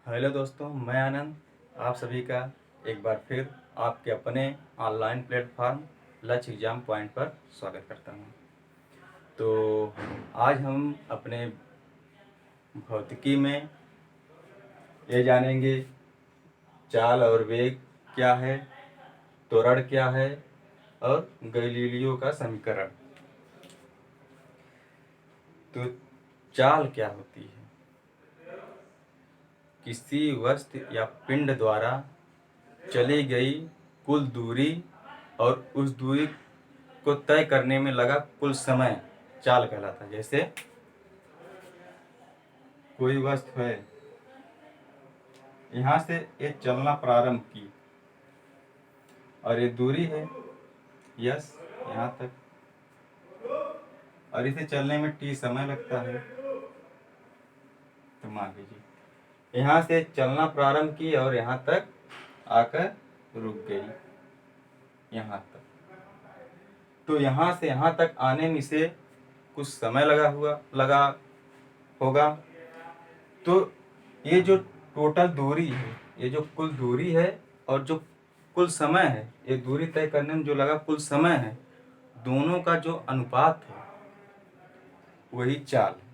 Hello दोस्तों, मैं आनंद आप सभी का एक बार फिर आपके अपने ऑनलाइन प्लेटफॉर्म लक्ष्य एग्जाम पॉइंट पर स्वागत करता हूं। तो आज हम अपने भौतिकी में ये जानेंगे चाल और वेग क्या है, त्वरण क्या है और गैलीलियो का समीकरण। तो चाल क्या होती है? किसी वस्तु या पिंड द्वारा चली गई कुल दूरी और उस दूरी को तय करने में लगा कुल समय चाल कहलाता है। जैसे कोई वस्तु है, यहाँ से ये चलना प्रारंभ की और ये दूरी है यस यहाँ तक, और इसे चलने में टी समय लगता है। तो मान लीजिए यहाँ से चलना प्रारंभ की और यहाँ तक आकर रुक गई, यहाँ तक। तो यहाँ से यहाँ तक आने में इसे कुछ समय लगा होगा। तो ये जो टोटल दूरी है, ये जो कुल दूरी है और जो कुल समय है, ये दूरी तय करने में जो लगा कुल समय है, दोनों का जो अनुपात है वही चाल है।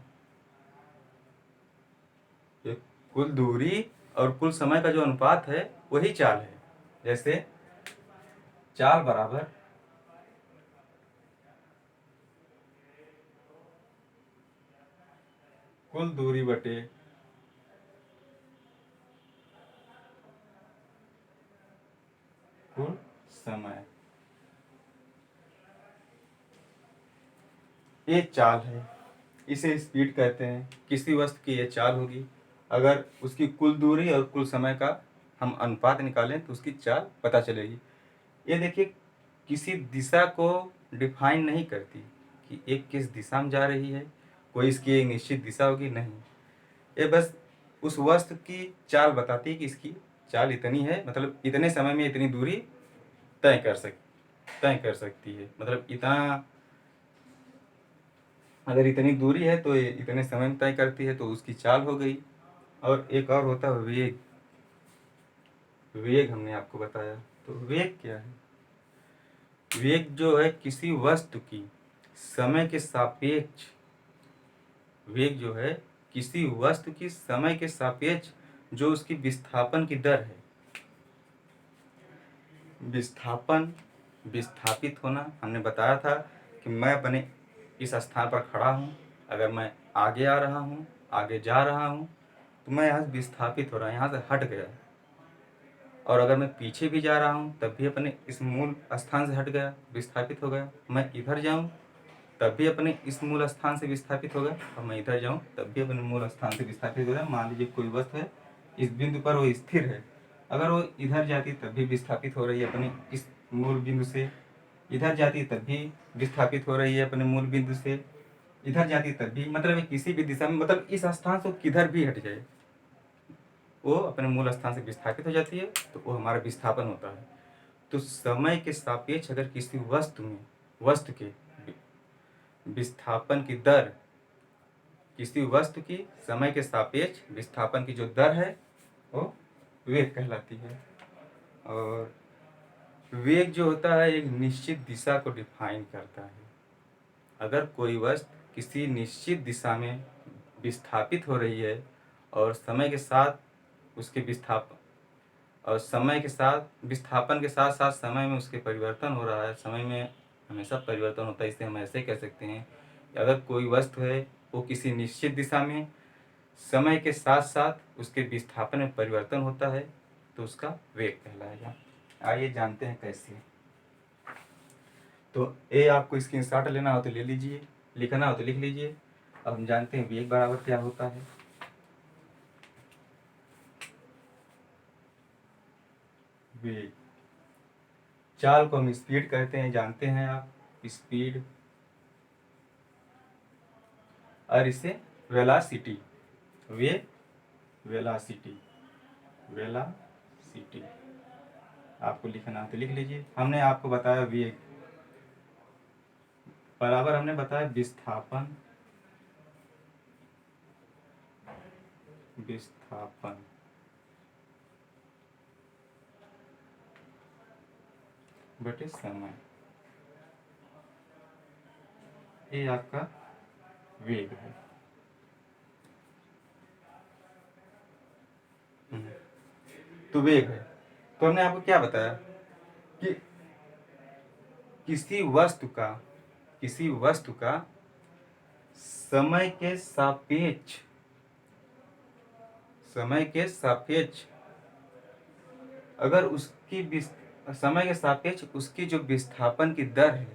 ये कुल दूरी और कुल समय का जो अनुपात है वही चाल है। जैसे चाल बराबर कुल दूरी बटे कुल समय, ये चाल है। इसे स्पीड कहते हैं। किसी वस्तु की ये चाल होगी। अगर उसकी कुल दूरी और कुल समय का हम अनुपात निकालें तो उसकी चाल पता चलेगी। ये देखिए, किसी दिशा को डिफाइन नहीं करती कि एक किस दिशा में जा रही है, कोई इसकी एक निश्चित दिशा होगी, नहीं। ये बस उस वस्तु की चाल बताती है कि इसकी चाल इतनी है, मतलब इतने समय में इतनी दूरी तय कर सकती है। मतलब इतना, अगर इतनी दूरी है तो ये इतने समय में तय करती है, तो उसकी चाल हो गई। और एक और होता है वेग। वेग हमने आपको बताया। तो वेग क्या है? वेग जो है किसी वस्तु की समय के सापेक्ष, वेग जो है किसी वस्तु की समय के सापेक्ष जो उसकी विस्थापन की दर है। विस्थापित होना हमने बताया था कि मैं अपने इस स्थान पर खड़ा हूँ, अगर मैं आगे आ रहा हूँ, आगे जा रहा हूँ, तो मैं यहाँ से विस्थापित हो रहा हूँ, यहाँ से हट गया। और अगर मैं पीछे भी जा रहा हूँ तब भी अपने इस मूल स्थान से हट गया, विस्थापित हो गया। मैं इधर जाऊँ तब भी अपने इस मूल स्थान से विस्थापित हो गया, और मैं इधर जाऊँ तब भी अपने मूल स्थान से विस्थापित हो गया। मान लीजिए कोई वस्तु है, इस बिंदु पर वो स्थिर है, अगर वो इधर जाती तब भी विस्थापित हो रही है अपने इस मूल बिंदु से, इधर जाती तब भी विस्थापित हो रही है अपने मूल बिंदु से, इधर जाती तब भी, मतलब किसी भी दिशा में, मतलब इस स्थान से किधर भी हट जाए वो अपने मूल स्थान से विस्थापित हो जाती है, तो वो हमारा विस्थापन होता है। तो समय के सापेक्ष अगर किसी वस्तु के विस्थापन की दर, किसी वस्तु की समय के सापेक्ष विस्थापन की जो दर है वो वेग कहलाती है। और वेग जो होता है एक निश्चित दिशा को डिफाइन करता है। अगर कोई वस्तु किसी निश्चित दिशा में विस्थापित हो रही है और समय के साथ उसके विस्थापन और समय के साथ विस्थापन के साथ साथ समय में उसके परिवर्तन हो रहा है, समय में हमेशा परिवर्तन होता है, इसे हम ऐसे कह सकते हैं कि अगर कोई वस्तु है वो किसी निश्चित दिशा में समय के साथ साथ उसके विस्थापन में परिवर्तन होता है तो उसका वेग कहलाएगा। आइए जानते हैं कैसे। तो ये आपको स्क्रीनशॉट लेना हो तो ले लीजिए, लिखना हो तो लिख लीजिए। अब हम जानते हैं वेग बराबर क्या होता है। वेग, चाल को हम स्पीड कहते हैं, जानते हैं आप, स्पीड, और इसे वेलासिटी, वेलासिटी आपको लिखना है तो लिख लीजिए। हमने आपको बताया वेग बराबर, हमने बताया विस्थापन, बटे समय, ये आपका वेग है। तो वेग है, तो हमने आपको क्या बताया कि किसी वस्तु का समय के सापेक्ष अगर समय के सापेक्ष उसकी जो विस्थापन की दर है,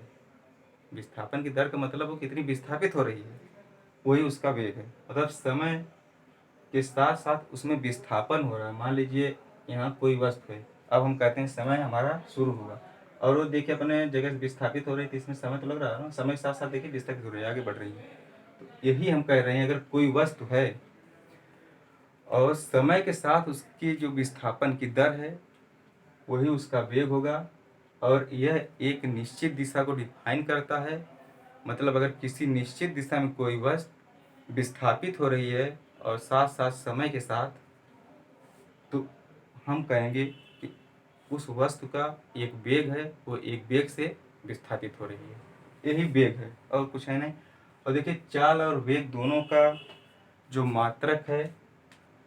विस्थापन की दर का मतलब वो कितनी विस्थापित हो रही है, वही उसका वेग है। मतलब समय के साथ साथ उसमें विस्थापन हो रहा है। मान लीजिए यहाँ कोई वस्तु है, अब हम कहते हैं समय हमारा शुरू हुआ और वो देखिए अपने जगह से विस्थापित हो रही थी, इसमें समय तो लग रहा है ना, समय के साथ साथ देखिए विस्थापित हो रही है, आगे बढ़ रही है। तो यही हम कह रहे हैं, अगर कोई वस्तु है और समय के साथ उसकी जो विस्थापन की दर है वही उसका वेग होगा, और यह एक निश्चित दिशा को डिफाइन करता है। मतलब अगर किसी निश्चित दिशा में कोई वस्तु विस्थापित हो रही है और साथ साथ समय के साथ, तो हम कहेंगे कि उस वस्तु का एक वेग है, वो एक वेग से विस्थापित हो रही है, यही वेग है और कुछ है नहीं। और देखिए चाल और वेग दोनों का जो मात्रक है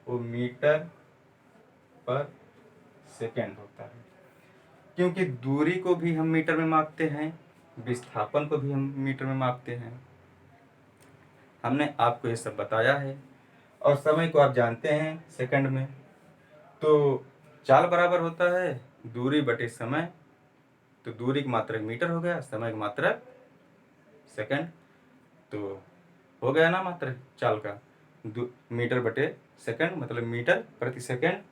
वो मीटर पर सेकेंड होता है, क्योंकि दूरी को भी हम मीटर में मापते हैं, विस्थापन को भी हम मीटर में मापते हैं। हमने आपको ये सब बताया है, और समय को आप जानते हैं सेकंड में। तो चाल बराबर होता है दूरी बटे समय, तो दूरी की मात्रक मीटर हो गया, समय की मात्रक सेकंड, तो हो गया ना मात्रक चाल का मीटर बटे सेकंड, मतलब मीटर प्रति सेकंड।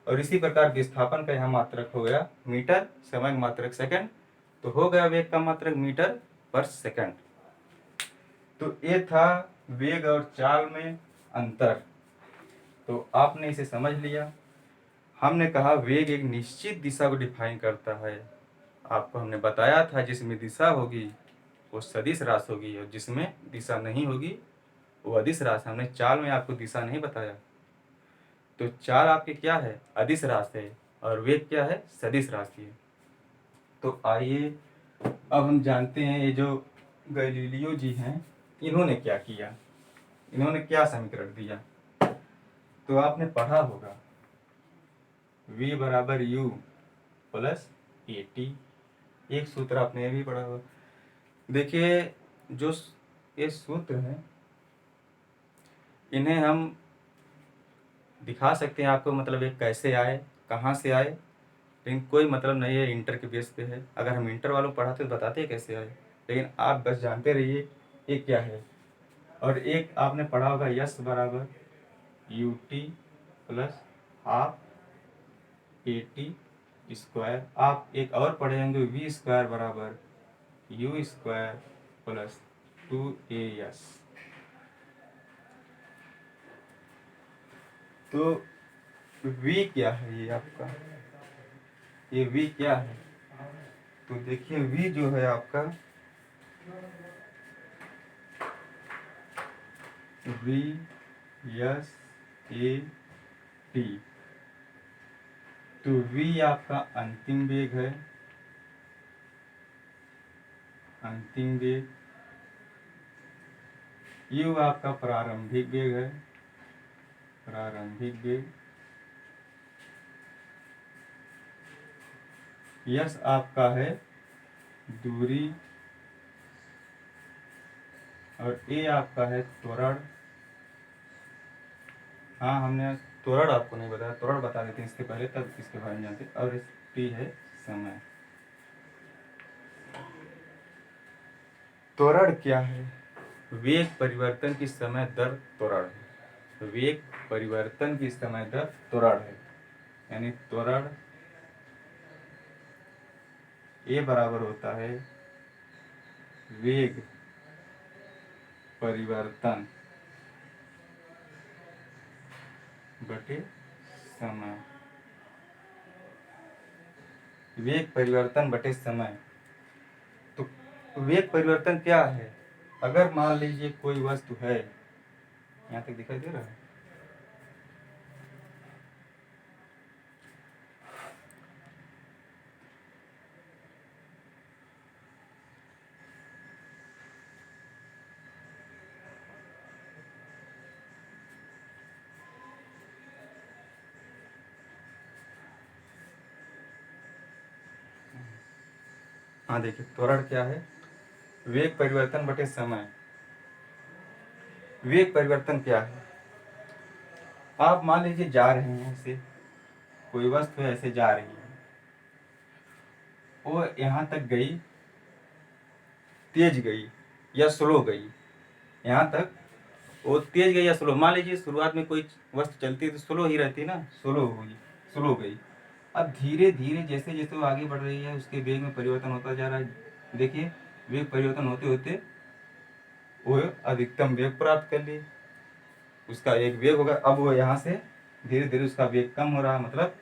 और इसी प्रकार विस्थापन का यहाँ मात्रक हो गया मीटर, समय का मात्रक सेकंड, तो हो गया वेग का मात्रक मीटर पर सेकंड। तो ये था वेग और चाल में अंतर, तो आपने इसे समझ लिया। हमने कहा वेग एक निश्चित दिशा को डिफाइन करता है, आपको हमने बताया था जिसमें दिशा होगी वो सदिश राशि होगी और जिसमें दिशा नहीं होगी वो अदिश राशि। हमने चाल में आपको दिशा नहीं बताया, तो चाल आपके क्या है, अदिश राशि है, और वेग क्या है, सदिश राशि है। तो आइए अब हम जानते हैं ये जो गैलीलियो जी हैं इन्होंने क्या किया, इन्होंने क्या समीकरण दिया। तो आपने पढ़ा होगा v बराबर u प्लस ए टी, एक सूत्र आपने ये भी पढ़ा होगा। देखिए जो ये सूत्र है इन्हें हम दिखा सकते हैं आपको, मतलब ये कैसे आए, कहाँ से आए, लेकिन कोई मतलब नहीं है, इंटर के बेस पे है। अगर हम इंटर वालों को पढ़ाते तो बताते कैसे आए, लेकिन आप बस जानते रहिए ये क्या है। और एक आपने पढ़ा होगा यस बराबर U T plus half A T square. आप एक और पढ़े होंगे वी स्क्वायर बराबर यू स्क्वायर प्लस 2as। तो v क्या है, ये आपका ये v क्या है, तो देखिए v जो है आपका v यस ए टी, तो v आपका अंतिम वेग है, अंतिम वेग। u आपका प्रारंभिक वेग है, प्रारंभिक वेग। यस आपका है दूरी, और ए आपका है त्वरण। हाँ हमने त्वरण आपको नहीं बताया, त्वरण बता देते हैं इसके पहले, तब इसके बारे में जानते। और टी है समय। त्वरण क्या है, वेग परिवर्तन की समय दर त्वरण है, वेग परिवर्तन की समय दर त्वरण है। यानी त्वरण ए बराबर होता है वेग परिवर्तन बटे समय, वेग परिवर्तन बटे समय। तो वेग परिवर्तन क्या है, अगर मान लीजिए कोई वस्तु है, यहाँ तक दिखाई दे रहा है, हाँ देखिए, त्वरण क्या है? वेग परिवर्तन बटे समय। वेग परिवर्तन क्या है? आप मान लीजिए जा रहे हैं, ऐसे कोई वस्तु ऐसे जा रही है, वो यहाँ तक गई, तेज गई या स्लो गई, यहाँ तक वो तेज गई या स्लो। मान लीजिए शुरुआत में कोई वस्तु चलती है तो स्लो ही रहती है ना, स्लो हुई, स्लो गई। अब धीरे धीरे जैसे जैसे वो आगे बढ़ रही है उसके वेग में परिवर्तन होता जा रहा है। देखिए, वेग परिवर्तन होते होते वो अधिकतम वेग प्राप्त कर ली, उसका एक वेग होगा। अब वो यहाँ से धीरे धीरे उसका वेग कम हो रहा, मतलब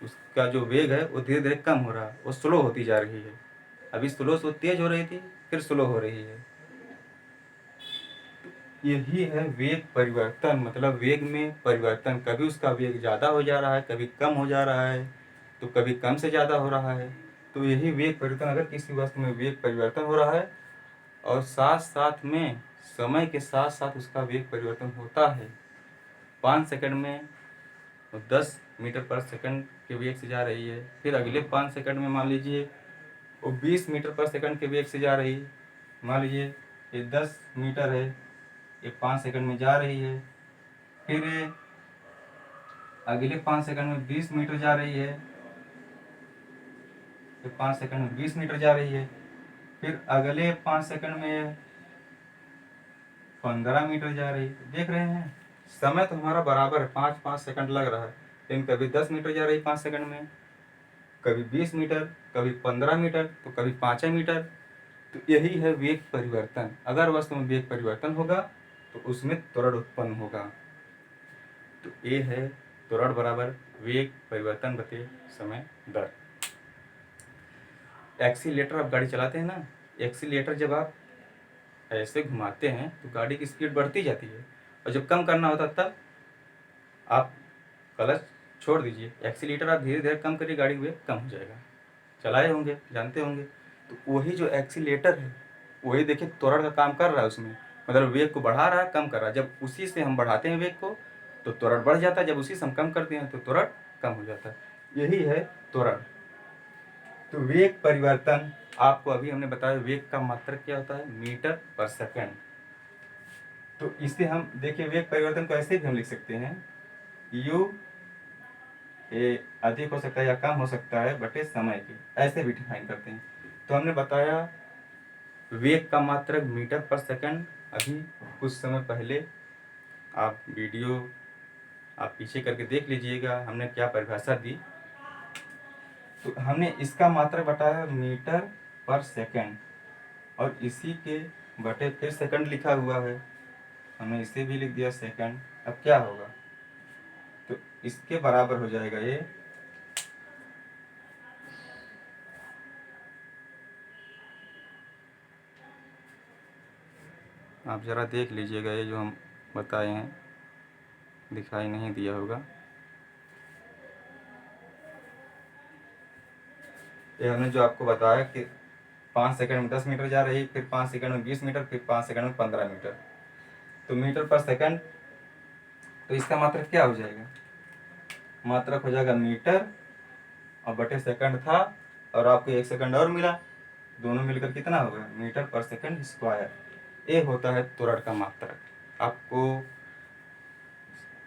उसका जो वेग है वो धीरे धीरे कम हो रहा, वो स्लो होती जा रही है। अभी स्लो से तेज हो रही थी, फिर स्लो हो रही है। यही है वेग परिवर्तन, मतलब वेग में परिवर्तन। कभी उसका वेग ज़्यादा हो जा रहा है, कभी कम हो जा रहा है, तो कभी कम से ज़्यादा हो रहा है। तो यही वेग परिवर्तन। अगर किसी वस्तु में वेग परिवर्तन हो रहा है और साथ साथ में समय के साथ साथ उसका वेग परिवर्तन होता है, 5 सेकंड में वो 10 मीटर पर सेकंड के वेग से जा रही है, फिर अगले 5 सेकंड में मान लीजिए वो 20 मीटर पर सेकंड के वेग से जा रही है। मान लीजिए ये 10 मीटर है, ये 5 सेकंड में जा रही है, फिर अगले 5 सेकंड में 20 मीटर जा रही है, फिर 5 सेकंड में 20 मीटर जा रही है, फिर अगले 5 सेकंड में 15 मीटर जा रही है। देख रहे हैं, समय तो हमारा बराबर है, 5-5 सेकंड लग रहा है, लेकिन कभी 10 मीटर जा रही है 5 सेकंड में, कभी 20 मीटर, कभी 15 मीटर, तो कभी 5 मीटर। तो यही है वेग परिवर्तन। अगर वस्तु में वेग परिवर्तन होगा तो उसमें त्वरण उत्पन्न होगा। तो ये है त्वरण बराबर वेग परिवर्तन बटे समय दर। एक्सीलेटर आप गाड़ी चलाते हैं ना, एक्सीलेटर जब आप ऐसे घुमाते हैं तो गाड़ी की स्पीड बढ़ती जाती है, और जब कम करना होता तब आप क्लच छोड़ दीजिए, एक्सीलेटर आप धीरे धीरे कम करिए, गाड़ी का वेग कम हो जाएगा। चलाए होंगे, जानते होंगे। तो वही जो एक्सीलेटर है वही देखिए त्वरण का काम कर रहा है उसमें, मतलब वेग को बढ़ा रहा है, कम कर रहा है। जब उसी से हम बढ़ाते हैं वेग को तो त्वरण बढ़ जाता है, जब उसी से हम कम करते हैं तो त्वरण कम हो जाता है। यही है त्वरण। तो वेग परिवर्तन आपको अभी हमने बताया, वेग का मात्रक क्या होता है? मीटर पर सेकंड। तो इससे हम देखिए वेग परिवर्तन को ऐसे भी हम लिख सकते हैं, यू ये अधिक हो सकता है या कम हो सकता है बटे समय के, ऐसे भी डिफाइन करते हैं। तो हमने बताया वेग का मात्रक मीटर पर सेकंड। अभी कुछ समय पहले आप वीडियो आप पीछे करके देख लीजिएगा, हमने क्या परिभाषा दी। तो हमने इसका मात्रक बताया मीटर पर सेकंड, और इसी के बटे फिर सेकंड लिखा हुआ है, हमने इसे भी लिख दिया सेकंड। अब क्या होगा? तो इसके बराबर हो जाएगा ये आप ज़रा देख लीजिएगा, ये जो हम बताए हैं दिखाई नहीं दिया होगा। ये हमने जो आपको बताया कि 5 सेकंड में 10 मीटर जा रही, फिर 5 सेकंड में 20 मीटर, फिर 5 सेकंड में 15 मीटर। तो मीटर पर सेकंड, तो इसका मात्रक क्या हो जाएगा? मात्रक हो जाएगा मीटर और बटे सेकंड था, और आपको 1 सेकंड और मिला, दोनों मिलकर कितना होगा? मीटर पर सेकंड स्क्वायर। ये होता है त्वरण का मात्रक। आपको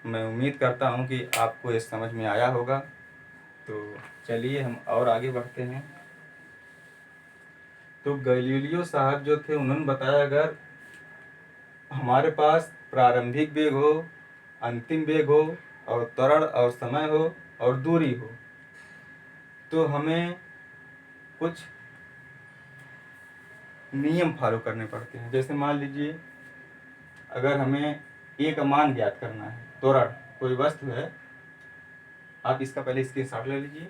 मैं उम्मीद करता हूँ कि आपको ये समझ में आया होगा। तो चलिए हम और आगे बढ़ते हैं। तो गैलीलियो साहब जो थे उन्होंने बताया, अगर हमारे पास प्रारंभिक वेग हो, अंतिम वेग हो, और त्वरण और समय हो और दूरी हो, तो हमें कुछ नियम फॉलो करने पड़ते हैं। जैसे मान लीजिए अगर हमें ए का मान ज्ञात करना है, त्वरण कोई वस्तु है, आप इसका पहले स्क्रीनशॉट ले लीजिए,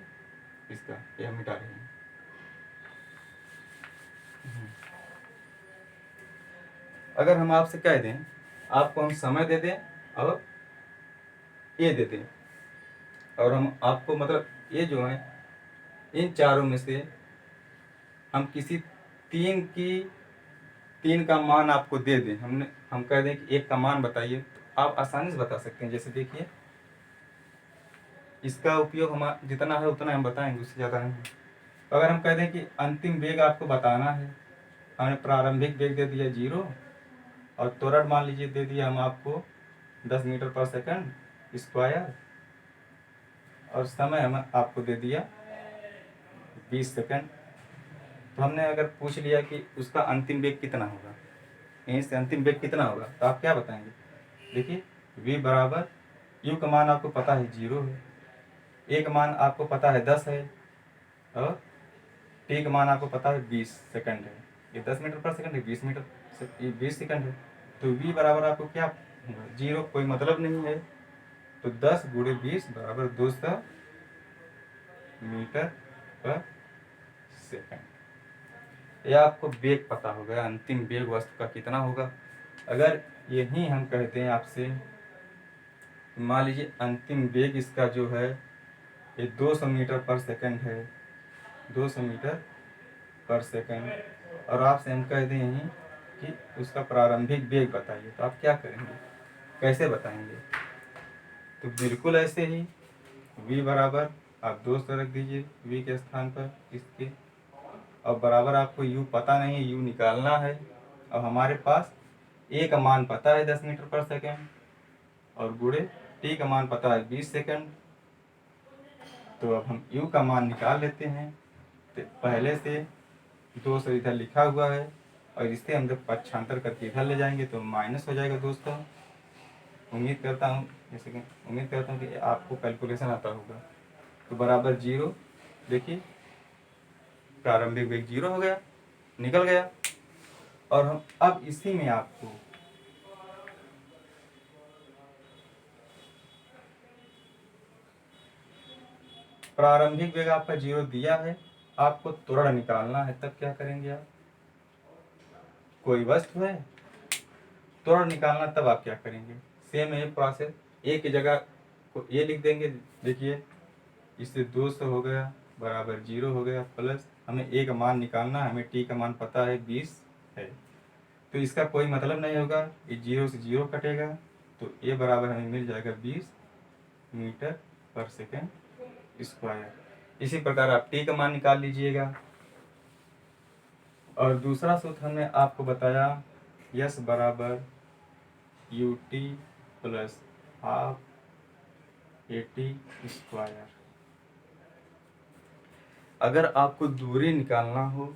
इसका ये हम मिटा रहे हैं। अगर हम आपसे कह दें, आपको हम समय दे दें और ए दे दें, और हम आपको मतलब ये जो है इन चारों में से हम किसी तीन का मान आपको दे दें, हम कह दें कि एक का मान बताइए, तो आप आसानी से बता सकते हैं। जैसे देखिए, इसका उपयोग हम जितना है उतना हम बताएंगे, उससे ज़्यादा नहीं। तो अगर हम कह दें कि अंतिम वेग आपको बताना है, हमने प्रारंभिक वेग दे दिया 0 और त्वरण मान लीजिए दे दिया हम आपको 10 मीटर पर सेकंड स्क्वायर और समय हम आपको दे दिया 20 सेकंड। तो हमने अगर पूछ लिया कि उसका अंतिम वेग कितना होगा, यहीं से अंतिम वेग कितना होगा, तो आप क्या बताएंगे? देखिए v बराबर u का मान आपको पता है 0 है, a का मान आपको पता है 10 है और t का मान आपको पता है 20 सेकंड है। ये 10 मीटर पर सेकंड है, 20 सेकंड है। तो v बराबर आपको क्या होगा? 0, कोई मतलब नहीं है। तो 10 गुणे 20 बराबर 200 मीटर पर सेकंड। यह आपको वेग पता होगा, अंतिम वेग वस्तु का कितना होगा। अगर यही हम कहते हैं आपसे, मान लीजिए अंतिम वेग इसका जो है ये 200 मीटर पर सेकंड है, 200 मीटर पर सेकंड, और आपसे हम कह दें यहीं कि उसका प्रारंभिक वेग बताइए, तो आप क्या करेंगे, कैसे बताएंगे? तो बिल्कुल ऐसे ही v बराबर आप 200 रख दीजिए v के स्थान पर इसके, और बराबर आपको u पता नहीं है, u निकालना है। अब हमारे पास a का मान पता है 10 मीटर पर सेकंड और गुणे t का मान पता है 20 सेकंड। तो अब हम u का मान निकाल लेते हैं। तो पहले से 200 इधर लिखा हुआ है और इससे हम जब पक्षांतर करके इधर ले जाएंगे तो माइनस हो जाएगा दोस्तों। उम्मीद करता हूँ कि आपको कैलकुलेशन आता होगा। तो बराबर 0, देखिए प्रारंभिक वेग 0 हो गया, निकल गया। और हम अब इसी में आपको प्रारंभिक वेग आपका 0 दिया है, आपको त्वरण निकालना है, तब क्या करेंगे आप? कोई वस्तु है, त्वरण निकालना, तब आप क्या करेंगे? सेम है प्रोसेस, ए की जगह को ए लिख देंगे। देखिए इससे 200 हो गया बराबर 0 हो गया, प्लस हमें ए का मान निकालना है, हमें टी का मान पता है 20 है। तो इसका कोई मतलब नहीं होगा, ये 0 से 0 कटेगा, तो ए बराबर हमें मिल जाएगा 20 मीटर पर सेकेंड स्क्वायर। इसी प्रकार आप टी का मान निकाल लीजिएगा। और दूसरा सूत्र हमने आपको बताया यस बराबर U T plus half A T square. अगर आपको दूरी निकालना हो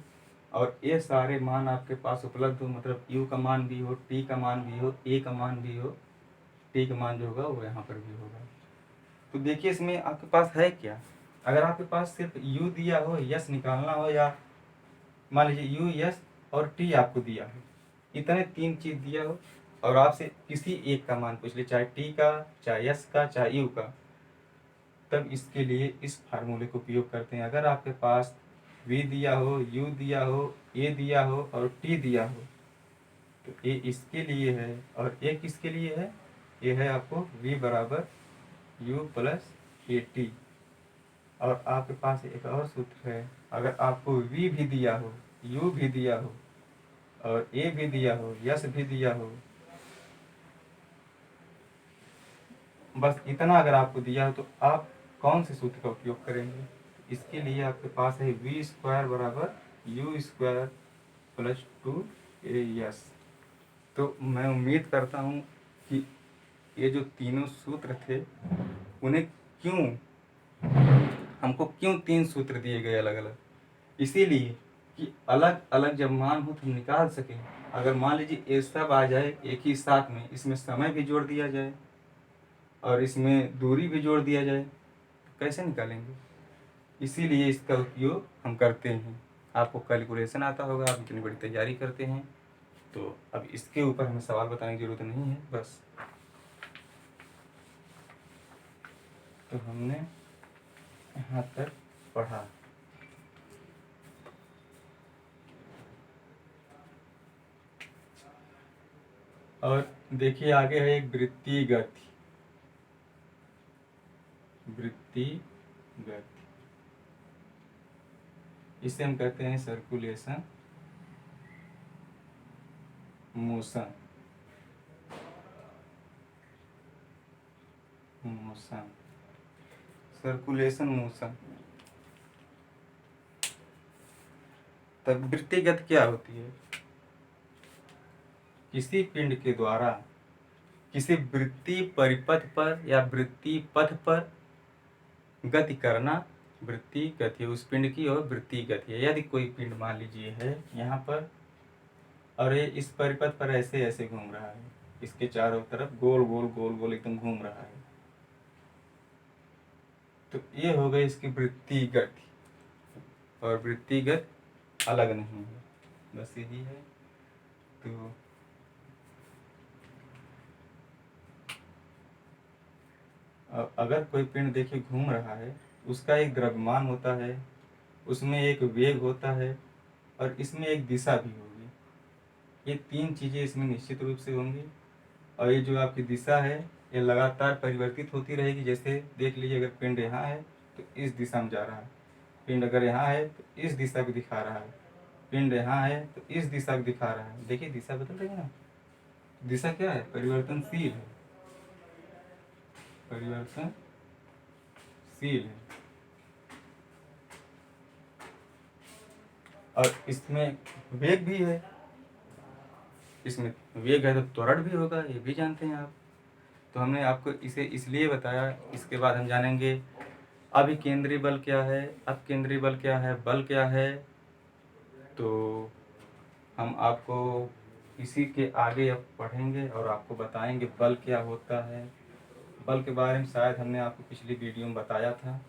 और ये सारे मान आपके पास उपलब्ध हो, मतलब यू का मान भी हो, टी का मान भी हो, ए का मान भी हो, टी का मान जो होगा वो यहाँ पर भी होगा। तो देखिए इसमें आपके पास है क्या? अगर आपके पास सिर्फ यू दिया हो, यस निकालना हो, या मान लीजिए यू, यस और टी आपको दिया हो, इतने 3 चीज दिया हो और आपसे किसी एक का मान पूछ ले, चाहे टी का, चाहे यस का, चाहे यू का, तब इसके लिए इस फार्मूले को उपयोग करते हैं। अगर आपके पास v दिया हो, u दिया हो, a दिया हो और t दिया हो, तो a इसके लिए है और a किसके लिए है? ये है आपको v बराबर u प्लस ए टी। और आपके पास एक और सूत्र है, अगर आपको v भी दिया हो, u भी दिया हो और a भी दिया हो, यस भी दिया हो, बस इतना अगर आपको दिया हो, तो आप कौन से सूत्र का उपयोग करेंगे? इसके लिए आपके पास है वी स्क्वायर बराबर यू स्क्वायर प्लस 2 AS। तो मैं उम्मीद करता हूँ कि ये जो तीनों सूत्र थे, उन्हें क्यों हमको क्यों 3 सूत्र दिए गए अलग अलग, इसीलिए कि अलग अलग जब मान हो तो हम निकाल सकें। अगर मान लीजिए ये सब आ जाए एक ही साथ में, इसमें समय भी जोड़ दिया जाए और इसमें दूरी भी जोड़ दिया जाए, तो कैसे निकालेंगे? इसीलिए इसका उपयोग हम करते हैं। आपको कैलकुलेशन आता होगा, आप इतनी बड़ी तैयारी करते हैं, तो अब इसके ऊपर हमें सवाल बताने की ज़रूरत नहीं है। बस तो हमने यहाँ तक पढ़ा। और देखिए आगे है एक वृत्तीय गति। इसे हम कहते हैं सर्कुलेशन मोशन। सर्कुलेशन मोशन तब वृत्तिगत क्या होती है? किसी पिंड के द्वारा किसी वृत्ति परिपथ पर या वृत्ति पथ पर गति करना वृत्ति गति है, उस पिंड की और वृत्ति गति है। यदि कोई पिंड मान लीजिए है यहाँ पर और ये इस परिपथ पर ऐसे ऐसे घूम रहा है, इसके चारों तरफ गोल गोल गोल गोल एकदम घूम रहा है, तो ये हो गई इसकी वृत्तिगत। और वृत्तिगत अलग नहीं है, बस यही है। तो अगर कोई पिंड देखिए घूम रहा है, उसका एक द्रव्यमान होता है, उसमें एक वेग होता है और इसमें एक दिशा भी होगी। ये तीन चीज़ें इसमें निश्चित रूप से होंगी। और ये जो आपकी दिशा है ये लगातार परिवर्तित होती रहेगी। जैसे देख लीजिए, अगर पिंड यहाँ है तो इस दिशा में जा रहा है, पिंड अगर यहाँ है तो इस दिशा को दिखा रहा है, पिंड यहाँ है तो इस दिशा को दिखा रहा है। देखिए दिशा बदल रही है ना, दिशा क्या है? परिवर्तनशील है, परिवर्तनशील है। और इसमें वेग भी है, इसमें वेग है तो त्वरण भी होगा, ये भी जानते हैं आप। तो हमने आपको इसे इसलिए बताया। इसके बाद हम जानेंगे अभिकेंद्री बल क्या है, अपकेंद्री बल क्या है, बल क्या है। तो हम आपको इसी के आगे अब पढ़ेंगे और आपको बताएंगे बल क्या होता है। बल के बारे में शायद हमने आपको पिछली वीडियो में बताया था।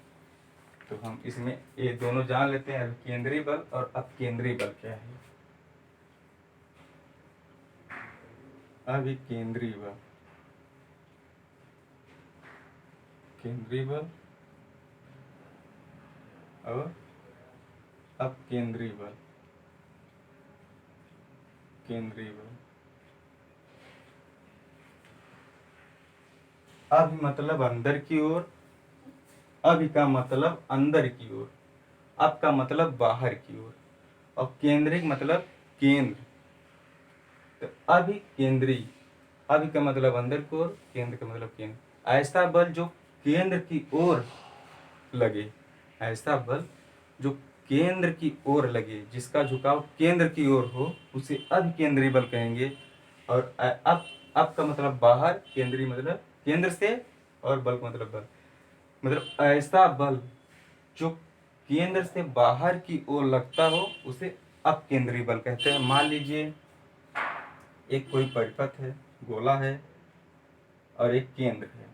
तो हम इसमें ये दोनों जान लेते हैं, अभिकेंद्री बल और अपकेंद्री बल क्या है। अभिकेंद्री बल, केंद्रीय बल और अपकेंद्रीय बल, केंद्रीय बल। अभि मतलब अंदर की ओर, अभि का मतलब अंदर की ओर, अप का मतलब बाहर की ओर, और केंद्रिक मतलब केंद्र। तो अभि केंद्रीय, अभि का मतलब अंदर की ओर, केंद्र का मतलब केंद्र। ऐसा बल जो केंद्र की ओर लगे, ऐसा बल जो केंद्र की ओर लगे, जिसका झुकाव केंद्र की ओर हो, उसे अभिकेंद्रीय बल कहेंगे। और अप का मतलब बाहर, केंद्रीय मतलब केंद्र से, और बल का मतलब बल, मतलब ऐसा बल जो केंद्र से बाहर की ओर लगता हो उसे अपकेंद्रीय बल कहते हैं। मान लीजिए एक कोई परिपथ है, गोला है और एक केंद्र है।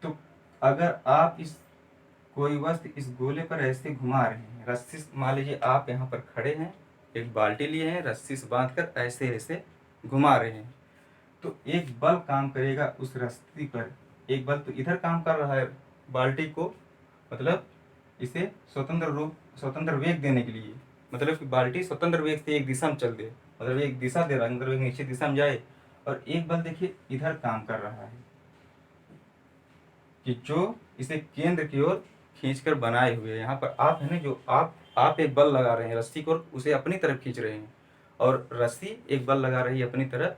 तो अगर आप इस कोई वस्तु इस गोले पर ऐसे घुमा रहे हैं, रस्सी, मान लीजिए आप यहाँ पर खड़े हैं, एक बाल्टी लिए हैं, रस्सी से बांधकर ऐसे ऐसे घुमा रहे हैं, तो एक बल काम करेगा उस रस्सी पर। एक बल तो इधर काम कर रहा है बाल्टी को, मतलब इसे स्वतंत्र वेग देने के लिए, मतलब कि बाल्टी स्वतंत्र वेग से एक दिशा में चल दे, मतलब एक दिशा दे रहा है, मतलब एक निश्चित दिशा में जाए। और एक बल देखिए इधर काम कर रहा है कि जो इसे केंद्र की ओर खींचकर बनाए हुए है। यहाँ पर आप है ना, जो आप एक बल लगा रहे हैं रस्सी को, उसे अपनी तरफ खींच रहे हैं, और रस्सी एक बल लगा रही है अपनी तरफ,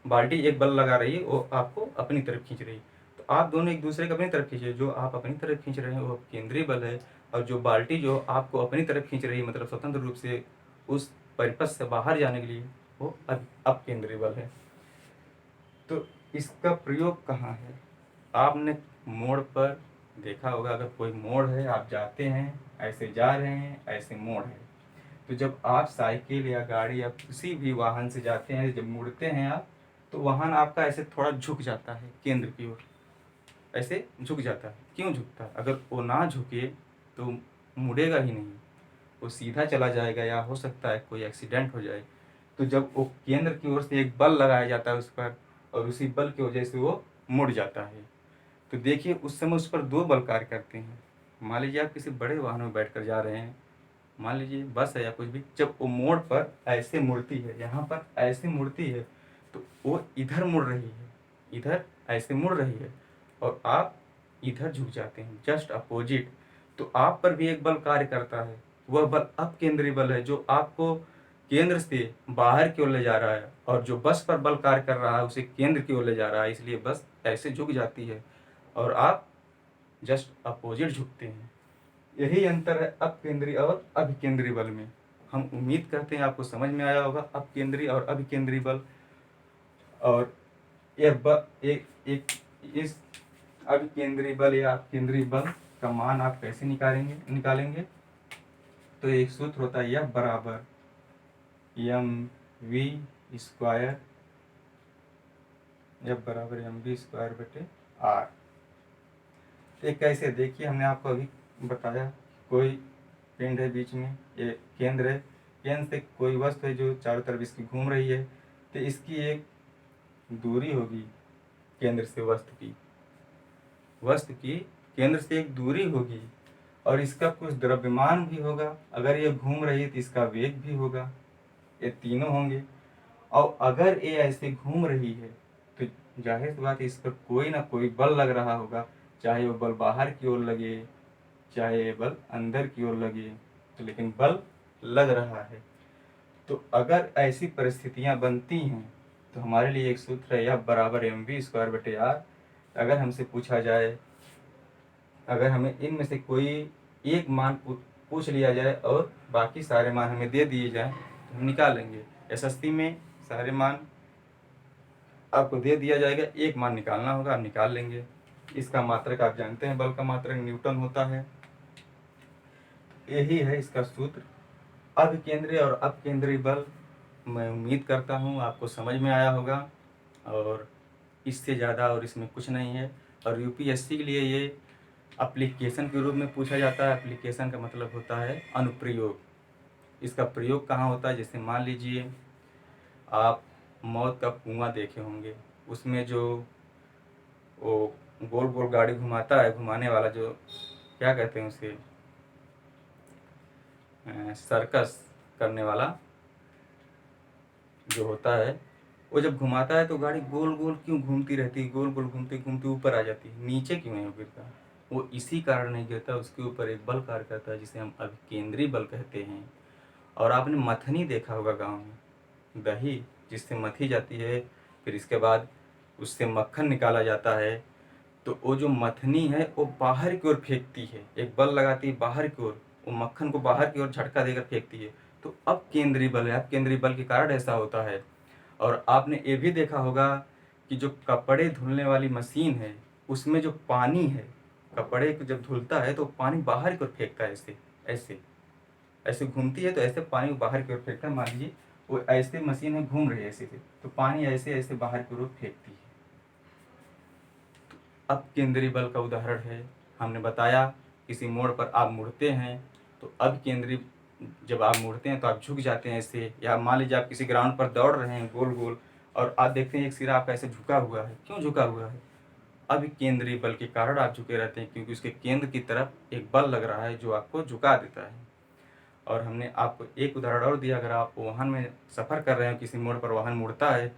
बाल्टी एक बल लगा रही है, वो आपको अपनी तरफ खींच रही है। तो आप दोनों एक दूसरे को अपनी तरफ खींचे, जो आप अपनी तरफ खींच रहे हैं वो केंद्रीय बल है, और जो बाल्टी जो आपको अपनी तरफ खींच रही है, मतलब स्वतंत्र रूप से उस परिपथ से बाहर जाने के लिए, वो अपकेंद्रीय बल है। तो इसका प्रयोग कहाँ है? आपने मोड़ पर देखा होगा, अगर कोई मोड़ है, आप जाते हैं, ऐसे जा रहे हैं, ऐसे मोड़ है, तो जब आप साइकिल या गाड़ी या किसी भी वाहन से जाते हैं, जब मुड़ते हैं आप, तो वाहन आपका ऐसे थोड़ा झुक जाता है केंद्र की ओर, ऐसे झुक जाता है। क्यों झुकता है? अगर वो ना झुके तो मुड़ेगा ही नहीं, वो सीधा चला जाएगा, या हो सकता है कोई एक्सीडेंट हो जाए। तो जब वो केंद्र की ओर से एक बल लगाया जाता है उस पर, और उसी बल की वजह से वो मुड़ जाता है। तो देखिए उस समय उस पर दो बल कार्य करते हैं। मान लीजिए आप किसी बड़े वाहन में बैठकर जा रहे हैं, मान लीजिए बस है या कुछ भी, जब वो मोड़ पर ऐसे मुड़ती है, यहाँ पर ऐसे मुड़ती है, तो वो इधर मुड़ रही है, इधर ऐसे मुड़ रही है, और आप इधर झुक जाते हैं, जस्ट अपोजिट। तो आप पर भी एक बल कार्य करता है, वह बल अपकेंद्रीय बल है, जो आपको केंद्र से बाहर की ओर ले जा रहा है, और जो बस पर बल कार्य कर रहा है उसे केंद्र की ओर ले जा रहा है, इसलिए बस ऐसे झुक जाती है और आप जस्ट अपोजिट झुकते हैं। यही अंतर है अपकेंद्रीय और अभिकेंद्रीय बल में। हम उम्मीद करते हैं आपको समझ में आया होगा अपकेंद्री और अभिकेंद्री बल। और इस अभिकेंद्री बल या अपकेंद्री बल का मान आप कैसे निकालेंगे। तो एक सूत्र होता है F बराबर mv², F बराबर mv² बटे r। तो कैसे, देखिए हमने आपको अभी बताया, कोई पिंड है बीच में, ये केंद्र है, केंद्र से कोई वस्तु है जो चारों तरफ इसकी घूम रही है, तो इसकी एक दूरी होगी केंद्र से वस्तु की केंद्र से एक दूरी होगी, और इसका कुछ द्रव्यमान भी होगा। अगर ये घूम रही है तो इसका वेग भी होगा, ये तीनों होंगे। और अगर ये ऐसे घूम रही है तो जाहिर सी बात है इस पर कोई ना कोई बल लग रहा होगा, चाहे वो बल बाहर की ओर लगे, चाहे ये बल अंदर की ओर लगे, तो लेकिन बल लग रहा है। तो अगर ऐसी परिस्थितियां बनती हैं तो हमारे लिए एक सूत्र है F बराबर mv² बटे r। अगर हमसे पूछा जाए, अगर हमें इनमें से कोई एक मान पूछ लिया जाए और बाकी सारे मान हमें दे दिए जाए तो हम निकालेंगे। एसएससी में सारे मान आपको दे दिया जाएगा, एक मान निकालना होगा, आप निकाल लेंगे। इसका मात्रक आप जानते हैं, बल का मात्रक न्यूटन होता है। यही है इसका सूत्र। अभिकेंद्री और अपकेंद्री बल मैं उम्मीद करता हूँ आपको समझ में आया होगा, और इससे ज़्यादा और इसमें कुछ नहीं है। और यूपीएससी के लिए ये एप्लीकेशन के रूप में पूछा जाता है। एप्लीकेशन का मतलब होता है अनुप्रयोग। इसका प्रयोग कहाँ होता है, जैसे मान लीजिए आप मौत का कुआं देखे होंगे, उसमें जो वो गोल गोल गाड़ी घुमाता है, घुमाने वाला जो क्या कहते हैं उसे, सर्कस करने वाला जो होता है, वो जब घुमाता है तो गाड़ी गोल गोल क्यों घूमती रहती है, गोल गोल घूमते घूमते ऊपर आ जाती है, नीचे क्यों नहीं गिरता। वो इसी कारण नहीं गिरता, उसके ऊपर एक बल कार्य करता है जिसे हम अभिकेंद्री बल कहते हैं। और आपने मथनी देखा होगा गांव में, दही जिससे मथी जाती है, फिर इसके बाद उससे मक्खन निकाला जाता है, तो वो जो मथनी है वो बाहर की ओर फेंकती है, एक बल लगाती है बाहर की ओर, वो मक्खन को बाहर की ओर झटका देकर फेंकती है। तो अपकेंद्री बल है, अपकेंद्री बल के कारण ऐसा होता है। और आपने ये भी देखा होगा कि जो कपड़े धुलने वाली मशीन है, उसमें जो पानी है, कपड़े को जब धुलता है तो पानी बाहर की ओर फेंकता है, ऐसे ऐसे ऐसे घूमती है तो ऐसे पानी को बाहर की ओर फेंकता है। मान लीजिए वो ऐसे मशीन है घूम रही है ऐसे से, तो पानी ऐसे ऐसे बाहर की ओर फेंकती है। अब केंद्रीय बल का उदाहरण है, हमने बताया किसी मोड़ पर आप मुड़ते हैं तो अब केंद्रीय, जब आप मुड़ते हैं तो आप झुक जाते हैं ऐसे, या मान लीजिए आप किसी ग्राउंड पर दौड़ रहे हैं गोल गोल और आप देखते हैं एक सिरा आपका ऐसे झुका हुआ है, क्यों झुका हुआ है, अब केंद्रीय बल के कारण आप झुके रहते हैं, क्योंकि उसके केंद्र की तरफ एक बल लग रहा है जो आपको झुका देता है। और हमने आपको एक उदाहरण और दिया, अगर आप वाहन में सफ़र कर रहे हो, किसी मोड़ पर वाहन मुड़ता है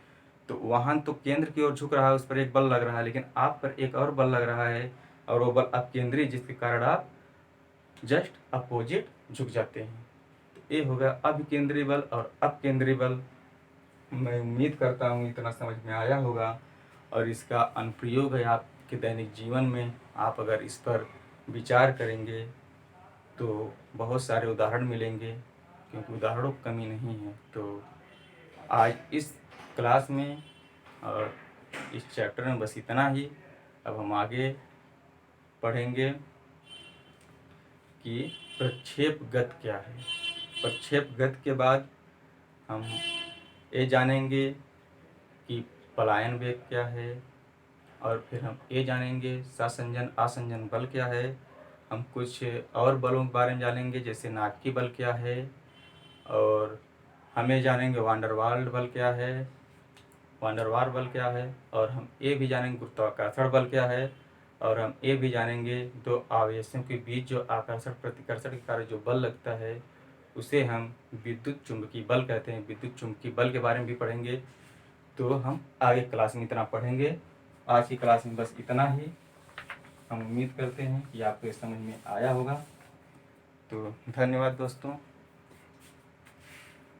तो वाहन तो केंद्र की ओर झुक रहा है, उस पर एक बल लग रहा है, लेकिन आप पर एक और बल लग रहा है, और वो बल अपकेंद्री, जिसके कारण आप जस्ट अपोजिट झुक जाते हैं। तो ये होगा अभिकेंद्री बल और अपकेंद्री बल। मैं उम्मीद करता हूँ इतना समझ में आया होगा, और इसका अनुप्रयोग है आपके दैनिक जीवन में। आप अगर इस पर विचार करेंगे तो बहुत सारे उदाहरण मिलेंगे, क्योंकि उदाहरणों की कमी नहीं है। तो आज इस क्लास में और इस चैप्टर में बस इतना ही। अब हम आगे पढ़ेंगे कि प्रक्षेपगत क्या है। प्रक्षेपगत के बाद हम ये जानेंगे कि पलायन वेग क्या है, और फिर हम ये जानेंगे सासंजन आसंजन बल क्या है। हम कुछ और बलों के बारे में जानेंगे, जैसे नाटकी बल क्या है, और हमें जानेंगे वांडरवाल्ड बल क्या है, वांडरवार बल क्या है, और हम ये भी जानेंगे गुरुत्वाकर्षण बल क्या है, और हम ये भी जानेंगे दो आवेशों के बीच जो आकर्षण प्रतिकर्षण के कारण जो बल लगता है उसे हम विद्युत चुंबकीय बल कहते हैं। विद्युत चुंबकीय बल के बारे में भी पढ़ेंगे। तो हम आगे क्लास में इतना पढ़ेंगे। आज की क्लास में बस इतना ही। हम उम्मीद करते हैं कि आपको ये समझ में आया होगा। तो धन्यवाद दोस्तों।